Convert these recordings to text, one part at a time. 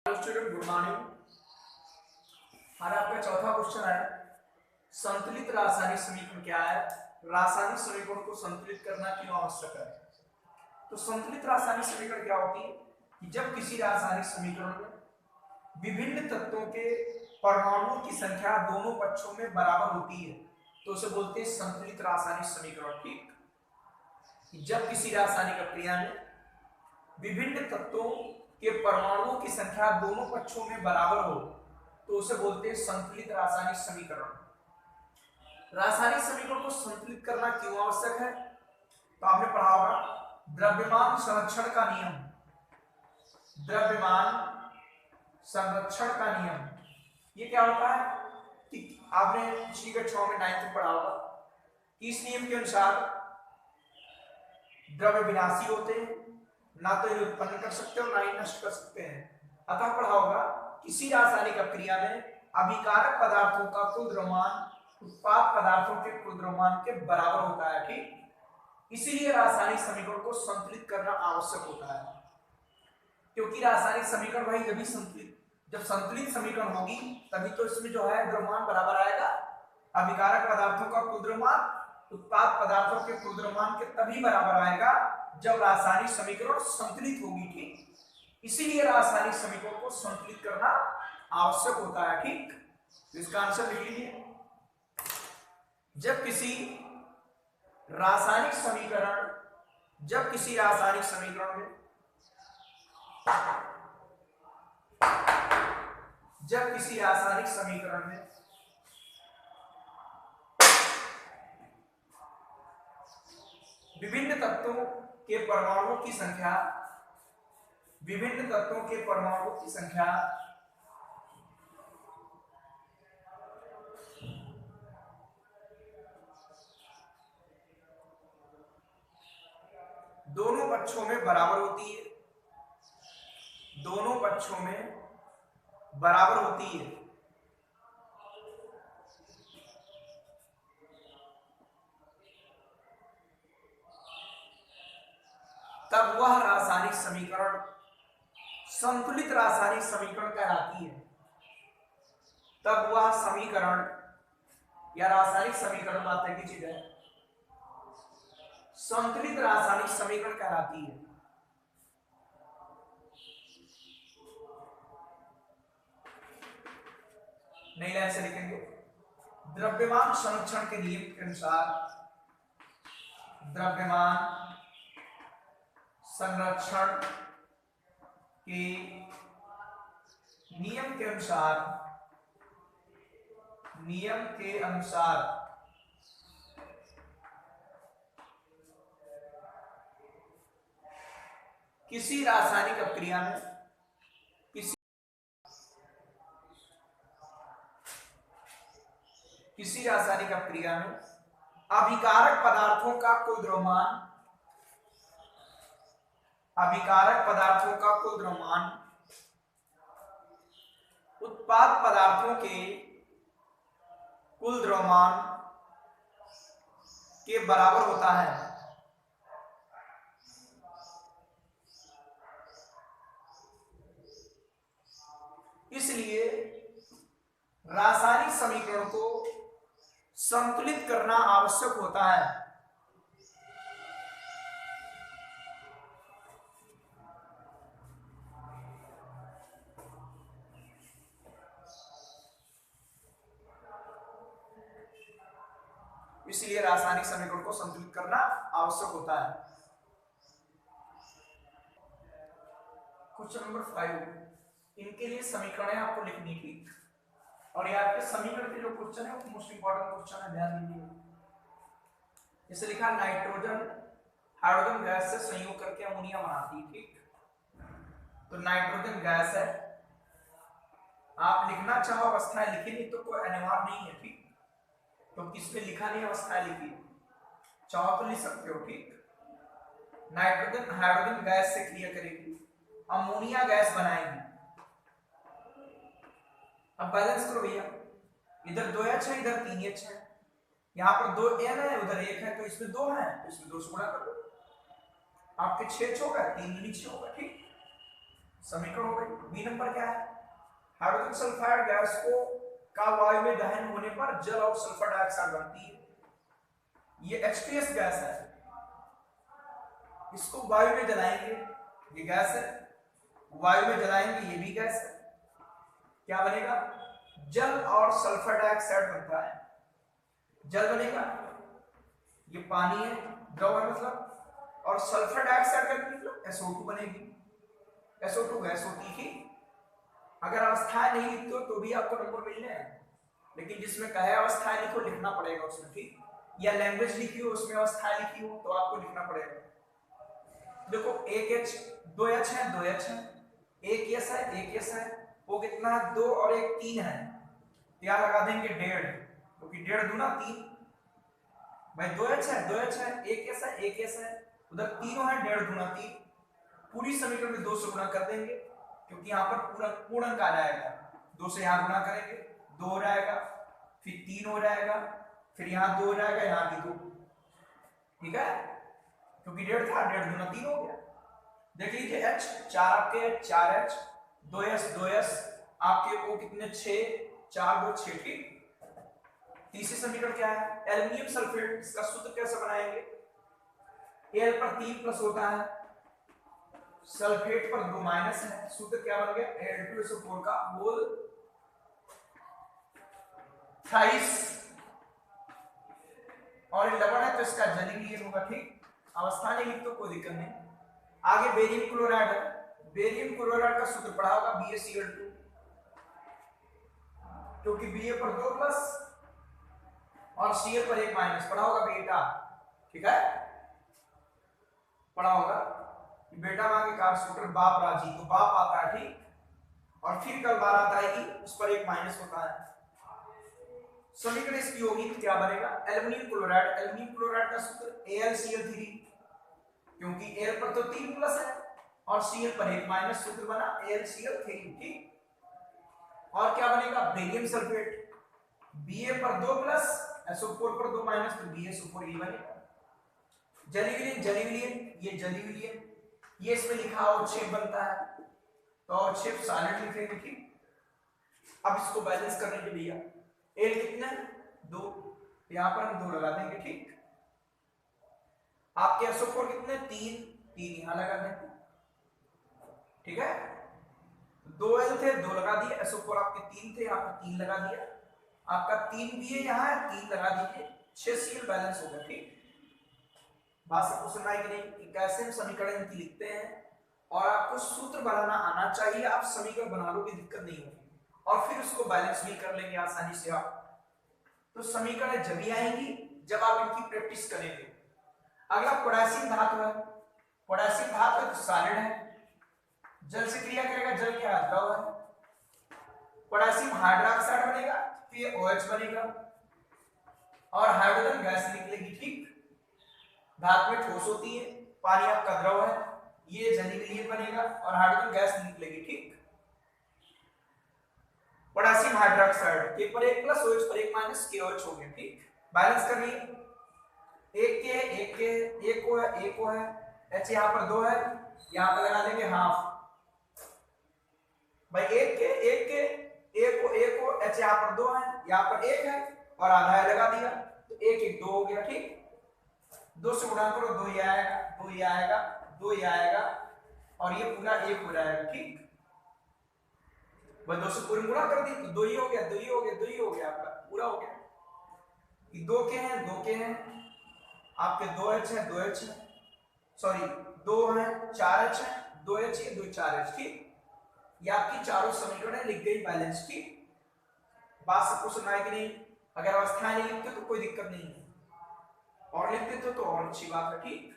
Student good morning. हमारा आपका चौथा क्वेश्चन है संतुलित रासायनिक समीकरण क्या है। रासायनिक समीकरण को संतुलित करना क्यों आवश्यक है। तो संतुलित रासायनिक समीकरण क्या होती है कि जब किसी रासायनिक समीकरण में विभिन्न तत्वों के परमाणुओं की संख्या दोनों पक्षों में बराबर होती है तो उसे बोलते हैं संतुलित रासायनिक समीकरण। ठीक, जब किसी रासायनिक प्रक्रिया में विभिन्न तत्वों के परमाणुओं की संख्या दोनों पक्षों में बराबर हो तो उसे बोलते हैं संतुलित रासायनिक समीकरण। रासायनिक समीकरण को संतुलित करना क्यों आवश्यक है तो आपने पढ़ा होगा द्रव्यमान संरक्षण का नियम। द्रव्यमान संरक्षण का नियम ये क्या होता है कि आपने पिछली कक्षाओं में 9th में पढ़ा होगा कि इस नियम के अनुसार द्रव्य विनाशी होते हैं, ना तो इन्हें उत्पन्न कर सकते हो ना ही नष्ट कर सकते हैं। अतः पढ़ा होगा किसी रासायनिक अभिक्रिया में अभिकारक पदार्थों का कुल द्रव्यमान उत्पाद पदार्थों के कुल द्रव्यमान के बराबर होता है। ठीक, इसीलिए रासायनिक समीकरण को संतुलित करना आवश्यक होता है, क्योंकि रासायनिक समीकरण भाई जब संतुलित समीकरण होगी तभी तो इसमें जो है द्रव्यमान बराबर आएगा। अभिकारक पदार्थों का कुल द्रव्यमान उत्पाद पदार्थों के कुल द्रव्यमान के तभी बराबर आएगा जब रासायनिक समीकरण संतुलित होगी। ठीक, इसीलिए रासायनिक समीकरण को संतुलित करना आवश्यक होता है। ठीक, तो इसका आंसर लिख लीजिए। जब किसी रासायनिक समीकरण में विभिन्न तत्वों के परमाणुओं की संख्या दोनों पक्षों में बराबर होती है तब वह रासायनिक समीकरण संतुलित रासायनिक समीकरण कहलाती है। तब वह समीकरण या रासायनिक समीकरण बात की चीज है, संतुलित रासायनिक समीकरण कहलाती है। नई लाइन से लिखेंगे द्रव्यमान संरक्षण के नियम के अनुसार द्रव्यमान संरक्षण के नियम के अनुसार किसी रासायनिक अभिक्रिया में अभिकारक पदार्थों का कुल द्रव्यमान उत्पाद पदार्थों के कुल द्रव्यमान के बराबर होता है। इसलिए रासायनिक समीकरण को संतुलित करना आवश्यक होता है। इसलिए रासायनिक समीकरण को संतुलित करना आवश्यक होता है। क्वेश्चन नंबर 5, इनके लिए समीकरण आपको लिखनी थी और ये आपके समीकरण के जो क्वेश्चन है वो मोस्ट इंपॉर्टेंट क्वेश्चन है, ध्यान दीजिए। जैसे लिखा नाइट्रोजन हाइड्रोजन गैस से संयोग करके अमोनिया बनाती है। ठीक, तो नाइट्रोजन गैस है, आप लिखना चाहो अवस्थाएं लिखी, नहीं तो कोई अनिवार्य नहीं है। ठीक, तो किसमें लिखा नहीं अवस्थाएं लिखी, चाहो तो लिख सकते हो। ठीक, नाइट्रोजन हाइड्रोजन गैस से क्रिया करेगी, अमोनिया गैस बनाएगी। अब बैलेंस करो भैया, इधर 2H है इधर 3H है, यहाँ पर 2N है उधर 1 है, तो इसमें 2 है तो इसमें 2 से गुणा कर दो, आपके 6 होगा 3 नीचे होगा। ठीक, समीकरण हो गई। बी नंबर क्या है, हाइड्रोजन सल्फाइड गैस को का वायु में दहन होने पर जल और सल्फर डाइऑक्साइड बनती है। ये H2S गैस है, इसको वायु में जलाएंगे, ये गैस है, वायु में जलाएंगे, ये भी गैस है, क्या बनेगा, जल और सल्फर डाइऑक्साइड बनता है। जल बनेगा, ये पानी है, द्रव है मतलब, और सल्फर डाइऑक्साइड का मतलब SO2 बनेगी। SO2 गैस होती थी। अगर अवस्थाएं नहीं लिखते हो तो भी आपको नंबर मिलने हैं, लेकिन जिसमें कहे अवस्थाएं लिखो लिखना पड़ेगा उसमें, ठीक, या लैंग्वेज लिखी हो उसमें अवस्थाएं लिखी हो तो आपको लिखना पड़ेगा। देखो एक H, 2H है, 2H है, एक S है, एक S है, वो कितना है, 2 और 1 3 है, क्या लगा देंगे 1.5, क्योंकि 1.5 दूना 3, भाई 2H है, 2H है, एक S है, एक S है, उधर तीनों है, 1.5 दूना 3, पूरी समीकरण में 2 से गुणा कर देंगे, क्योंकि यहाँ पर पूर्णांक आ जाएगा, 2 से यहाँ गुणा करेंगे, 2 हो जाएगा, फिर 3 हो जाएगा, फिर यहाँ 2 हो जाएगा, यहाँ भी 2, ठीक है, क्योंकि 1.5 था, 1.5 दूना 3 हो गया। देख लीजिए H 4 आपके 4H, 2S 2S आपके वो कितने 6, 4 2 6, ठीक। तीसरी समीकरण क्या है, एल्युमिनियम सल्फेट, इसका सूत्र कैसे बनाएंगे, Al पर 3 प्लस होता है, सल्फेट पर 2 माइनस है, सूत्र क्या बन गया, Al2SO4 का होल थ्राइस, और ये लवण है तो इसका जलीय होगा, ठीक, अवस्था नहीं लिख तो कोई दिक्कत नहीं। आगे बेरियम क्लोराइड है, बेरियम क्लोराइड का सूत्र पढ़ा होगा BaCl2, क्योंकि Ba पर 2 प्लस और Cl पर 1 माइनस, पढ़ा होगा बेटा, ठीक है, पढ़ा होगा बेटा मांगे कार सूत्र बाप राजी, तो बाप आता है, ठीक, और फिर कल बारात आएगी उस पर 1 माइनस होता है। समीकरण इसकी होगी क्या बनेगा, एल्युमिनियम क्लोराइड, एल्युमिनियम क्लोराइड का सूत्र AlCl3, क्योंकि Al पर तो 3 प्लस है और Cl पर 1 माइनस, सूत्र बना AlCl3, ठीक। और क्या बनेगा, बेरियम सल्फेट, Ba पर 2 प्लस SO4 पर 2 माइनस, तो BaSO4 ये बनेगा। जलीविलियन, जलीविलियन ये जलीविलियन, ये इसमें लिखा अवक्षेप बनता है, तो अवक्षेप सॉलिड लिखेंगे, ठीक। अब इसको बैलेंस करने के लिए L कितना 2, यहां पर हम 2 लगा देंगे, ठीक। आपके SO4 कितने 3, 3 यहां लगा देंगे, ठीक है, 2L थे 2 लगा दिए, SO4 आपके 3 थे, यहाँ पर 3 लगा दिया, आपका 3 भी है, यहाँ 3 लगा दीजिए, 6 Cl बैलेंस होगा, ठीक। बात सबको सुनना है कि नहीं, कि कैसे हम समीकरण इनकी लिखते हैं, और आपको सूत्र बनाना आना चाहिए, आप समीकरण बना लोगे दिक्कत नहीं होगी, और फिर उसको बैलेंस भी कर लेंगे आसानी से आप। तो समीकरण जब ही आएंगी जब आप इनकी प्रैक्टिस करेंगे। अगला पोटेशियम धातु है, पोटेशियम धातु तो सॉलिड है, जल से क्रिया करेगा, जल क्या है, द्रव है, पोटेशियम हाइड्रोक्साइड बनेगा, फिर OH बनेगा और हाइड्रोजन गैस निकलेगी, ठीक। धातु में ठोस होती है, पानी आपका द्रव है, ये जलीय बनेगा और हाइड्रोजन गैस निकलेगी, ठीक। पोटेशियम हाइड्रोक्साइड, K पर 1 प्लस OH पर 1 माइनस KOH हो गया, ठीक। बैलेंस कर लिए, एक के एक को है, एक को है, H यहाँ पर 2 है, यहाँ पर लगा देंगे हाफ, भाई एक को H यहाँ पर 2 है, यहाँ पर 1 है और आधा है लगा दिया, तो 1 1 2 हो गया, ठीक। 2 से गुणा करो, 2 ये आएगा, 2 ये आएगा, 2 ये आएगा, और ये पूरा 1 हो जाएगा, ठीक। भाई 2 से पूरी गुणा कर दी तो 2 ही हो गया, 2 ही हो गया, 2 ही हो गया, आपका पूरा हो गया। 2 के हैं, 2 के हैं, आपके 2H है, 2H है, सॉरी 2 है, 4H है, 2H है, 2 4H, ठीक। ये आपकी चारों समीकरण लिख गई बैलेंस, ठीक। बात सबको सुना है कि नहीं, अगर अवस्थाएं नहीं लिखते तो कोई दिक्कत नहीं है, और लिखते तो और अच्छी बात है, ठीक।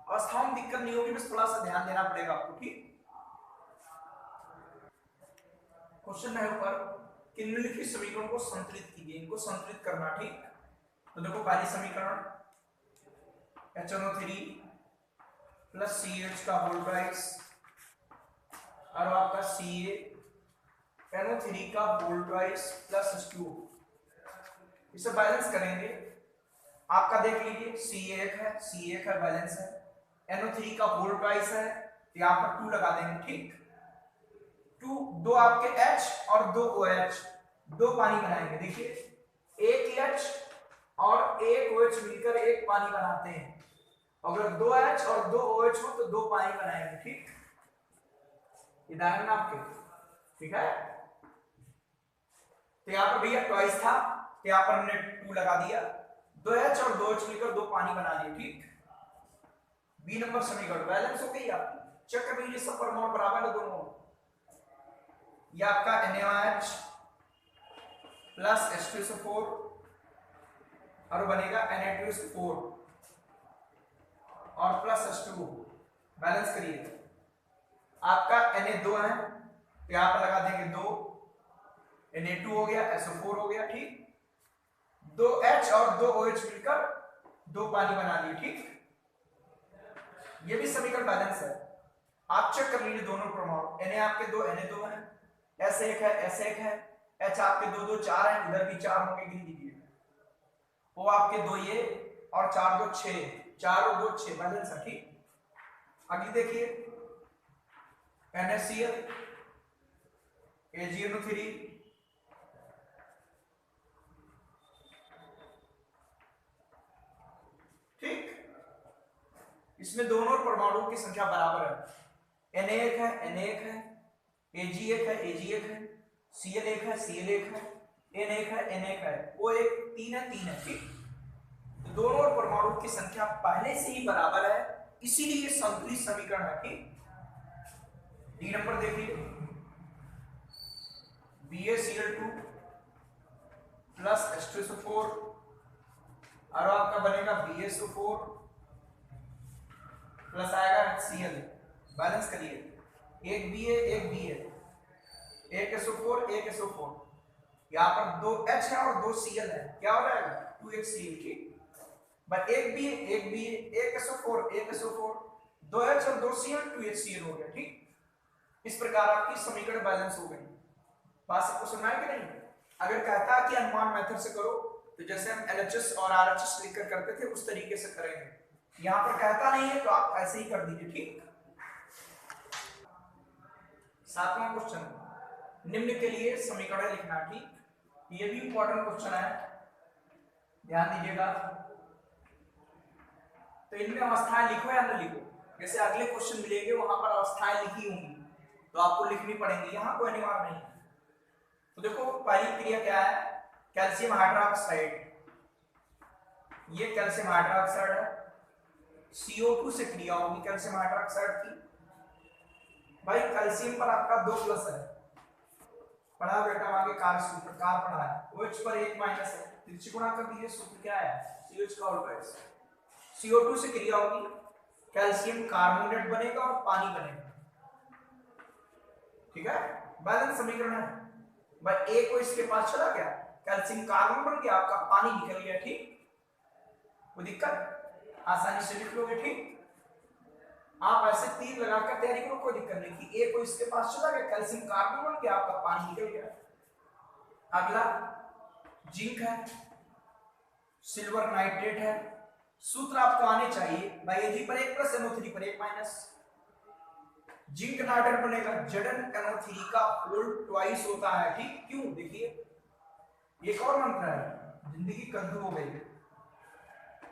अवस्थाओं में दिक्कत नहीं होगी, बस थोड़ा सा ध्यान देना पड़ेगा आपको, ठीक। क्वेश्चन है ऊपर कि निम्नलिखित समीकरण को संतुलित कीजिए, इनको संतुलित करना, ठीक। तो देखो पहली समीकरण HNO3 प्लस CH का होल राइस और आपका CaNO3 का होल राइस प्लस H2, इसे बैलेंस करेंगे। आपका देख लीजिए C1 है बैलेंस है, NO3 का होल राइस है, यहाँ पर 2 लगा देंगे, ठीक। दो आपके H और दो OH, दो पानी बनाएंगे। देखिए एक H और एक OH मिलकर एक पानी बनाते हैं। अगर दो H और दो OH हो तो दो पानी बनाएंगे। ठीक, उदाहरण आपके, ठीक है। तो यहाँ पर भैया ट्वाइस था, तो यहाँ पर हमने 2 लगा दिया। दो H और दो H मिलकर दो पानी बना दिए। ठीक, बी नंबर समीकरण बैलेंस हो गई आपकी। चेक कर लीजिए सब परमाणु बराबर है दोनों। ये आपका NaOH प्लस H2SO4 और बनेगा Na2SO4 और प्लस H2। बैलेंस करिए। आपका Na2 है, यहां पर लगा देंगे 2, Na2 हो गया, SO4 हो गया। ठीक, दो H और दो OH मिलकर दो पानी बना लिए। ठीक, ये भी समीकरण बैलेंस है। आप चेक कर लीजिए दोनों परमाणु। Na आपके दो Na2 है, S1 है, S1 है, H आपके दो दो 4 है, इधर भी 4 होंगे, गिन लीजिए। O आपके दो ये और 4 दो 6, 4 और 2 6, बैलेंस है। ठीक, अगली देखिए NaCl AgNO3 ठीक, इसमें दोनों परमाणुओं की संख्या बराबर है। Na1 है, Na1 है, Ag1 है, Ag1 है, Cl1 है, Cl1 है, N1 है, N1 है, O1 3 है, 3 है। ठीक, तो दोनों परमाणुओं की संख्या पहले से ही बराबर है, इसीलिए संतुलित समीकरण है। ठीक, डी नंबर देखिए, BaCl2 प्लस H2SO4 और आपका बनेगा BaSO4 प्लस आएगा HCl। बैलेंस करिए, एक Ba एक Ba, एक SO4 एक SO4, यहाँ पर दो H है और दो Cl है, क्या हो जाएगा 2HCl। ठीक, बट एक Ba एक Ba एक SO4 एक SO4, दो H और दो Cl 2HCl हो गया। ठीक, इस प्रकार आपकी समीकरण बैलेंस हो गई। बात सबको सुनना है कि नहीं? अगर कहता है कि अनुमान मेथड से करो तो जैसे हम LHS और RHS लिखकर करते थे उस तरीके से करेंगे। यहां पर कहता नहीं है तो आप ऐसे ही कर दीजिए। ठीक, 7वां क्वेश्चन, निम्न के लिए समीकरण लिखना। ठीक, ये भी इंपॉर्टेंट क्वेश्चन है, ध्यान दीजिएगा। तो इनमें अवस्थाएं लिखो या न लिखो, जैसे अगले क्वेश्चन मिलेंगे वहां पर अवस्थाएं लिखी होंगी तो आपको लिखनी पड़ेंगी, यहां कोई अनिवार्य नहीं। तो देखो पहली क्रिया क्या है, कैल्शियम हाइड्रोक्साइड। ये कैल्शियम हाइड्रोक्साइड है, CO2 से क्रिया होगी कैल्शियम हाइड्रोक्साइड की। भाई कैल्शियम पर आपका 2 प्लस है, पढ़ा बेटा आगे कार्य सूत्र कार पढ़ा है। OH पर 1 माइनस है, त्रिज्यी गुणा कर दीजिए, सूत्र क्या है CH का होल प्राइस। CO2 से क्रिया होगी, कैल्शियम कार्बोनेट बनेगा और पानी बनेगा। ठीक है, बैलेंस समीकरण है। भाई ए को इसके पास चला गया, कैल्शियम कार्बन बन गया, आपका पानी निकल गया। ठीक, कोई दिक्कत, आसानी से लिख लोगे। ठीक, आप ऐसे तीर लगाकर तैयारी करो, कोई दिक्कत नहीं कि ए को इसके पास चला गया, कैल्शियम कार्बन बन गया, आपका पानी निकल गया। अगला जिंक है, सिल्वर नाइट्रेट है, सूत्र आपको आने चाहिए। भाई Ag पर 1 प्लस NO3 पर 1 माइनस, जिंक नाइट्रेट बनेगा ZnNO3 का होल ट्वाइस होता है। ठीक, क्यों, देखिए एक और मंत्र है, जिंदगी कद्दू हो गई,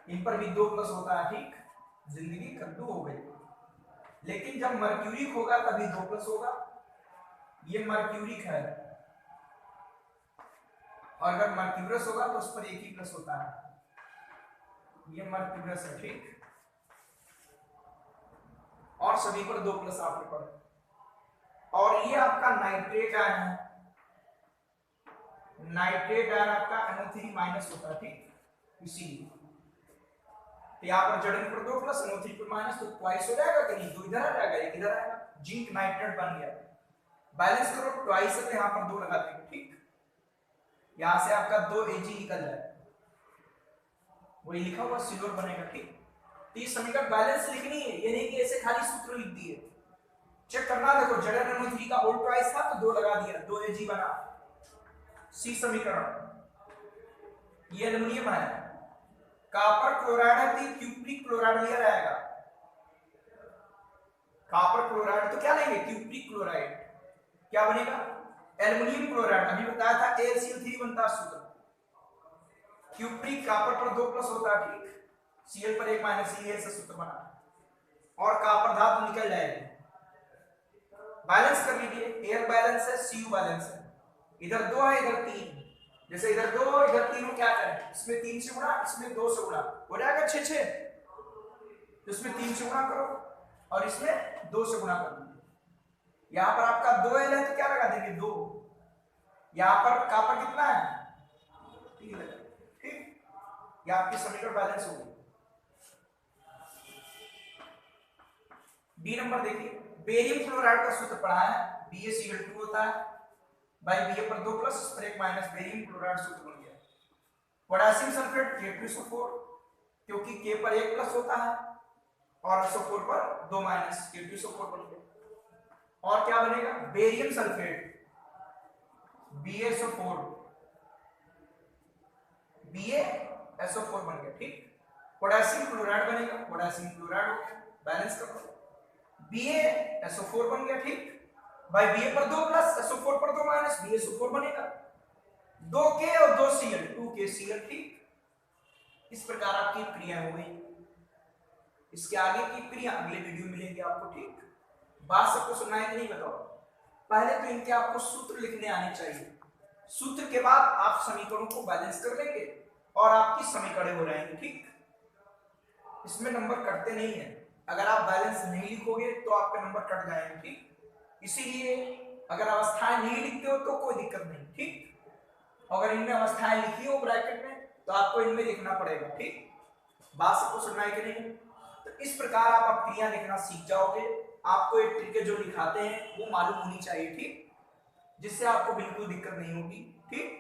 इन पर भी 2 प्लस होता है। ठीक, जिंदगी कद्दू हो गई, लेकिन जब मर्क्यूरिक होगा तभी 2 प्लस होगा। ये मर्क्यूरिक है, और अगर मर्क्यूरस होगा तो उस पर 1 ही प्लस होता है, ये मर्क्यूरस है। ठीक, और सभी पर 2 प्लस आपके पड़े। और ये आपका नाइट्रेट आयन है, नाइट्रेट आयन आपका NO3 माइनस होता है। ठीक, इसीलिए तो यहाँ पर Zn पर 2 प्लस NO3 पर माइनस, तो ट्वाइस हो जाएगा कि नहीं, 2 इधर आ जाएगा 1 इधर आएगा, जिंक नाइट्रेट बन गया। बैलेंस करो, ट्वाइस है यहाँ पर 2 लगा देंगे। ठीक, यहाँ से आपका 2 Ag निकल जाएगा, वही लिखा हुआ सिल्वर बनेगा। ठीक, तो ये समीकरण बैलेंस लिखनी है, ये नहीं कि ऐसे खाली सूत्र लिख दिए। चेक करना, देखो ZnNO3 का होल ट्वाइस था तो 2 लगा दिया, 2 Ag बना। सी समीकरण, ये एल्युमिनियम है, कॉपर क्लोराइड है तो क्यूप्रिक क्लोराइड लिया जाएगा। कॉपर क्लोराइड तो क्या लेंगे, क्यूप्रिक क्लोराइड। क्या बनेगा, एल्युमिनियम क्लोराइड, अभी बताया था AlCl3 बनता है सूत्र, क्यूप्रिक कॉपर पर 2 प्लस होता है, ठीक, Cl पर 1 माइनस Cl से सूत्र बना, और कॉपर धातु निकल जाएगी। बैलेंस कर लीजिए, एयर बैलेंस है, Cu बैलेंस है, इधर 2 है इधर 3, जैसे इधर 2 इधर 3 क्या करें, इसमें 3 से गुणा इसमें 2 से गुणा हो जाएगा 6 6, तो इसमें 3 से गुणा करो और इसमें 2 से गुणा कर दीजिए। यहां पर आपका 2L है तो क्या लगा देंगे 2, यहां पर कॉपर कितना है 3 लगा, ठीक, ये आपकी समीकरण बैलेंस होगी। डी नंबर देखिए, बेरियम क्लोराइड का सूत्र पढ़ा है, BaCl2 होता है बाई Ba पर 2 प्लस पर 1 माइनस, बेरियम क्लोराइड सूत्र बन गया। पोटेशियम सल्फेट K2SO4, क्योंकि K पर 1 प्लस होता है और SO4 पर 2 माइनस, K2SO4 बन गया। और क्या बनेगा, बेरियम सल्फेट BaSO4, BaSO4 बन गया, ठीक। पोटेशियम क्लोराइड बनेगा, पोटेशियम क्लोराइड हो गया, बैलेंस कर लो, BaSO4 बन गया, ठीक, बाई Ba पर 2 प्लस SO4 पर 2 माइनस, BaSO4 बनेगा, 2K और 2Cl 2KCl, ठीक। इस प्रकार आपकी क्रिया हो गई। इसके आगे की क्रिया अगले वीडियो में मिलेंगे आपको, ठीक। बात सबको सुनना है कि नहीं बताओ, पहले तो इनके आपको सूत्र लिखने आने चाहिए, सूत्र के बाद आप समीकरणों को बैलेंस कर लेंगे और आपकी समीकरण हो रहेंगे, ठीक। इसमें नंबर कटते नहीं है, अगर आप बैलेंस नहीं लिखोगे तो आपके नंबर कट जाएंगे, ठीक। इसीलिए अगर अवस्थाएं नहीं लिखते हो तो कोई दिक्कत नहीं, ठीक। अगर इनमें अवस्थाएं लिखी हो ब्रैकेट में तो आपको इनमें लिखना पड़ेगा, ठीक। बात सबको सुनना है कि नहीं। तो इस प्रकार आप क्रिया लिखना सीख जाओगे, आपको एक ट्रिक जो लिखाते हैं वो मालूम होनी चाहिए, ठीक, जिससे आपको बिल्कुल दिक्कत नहीं होगी, ठीक।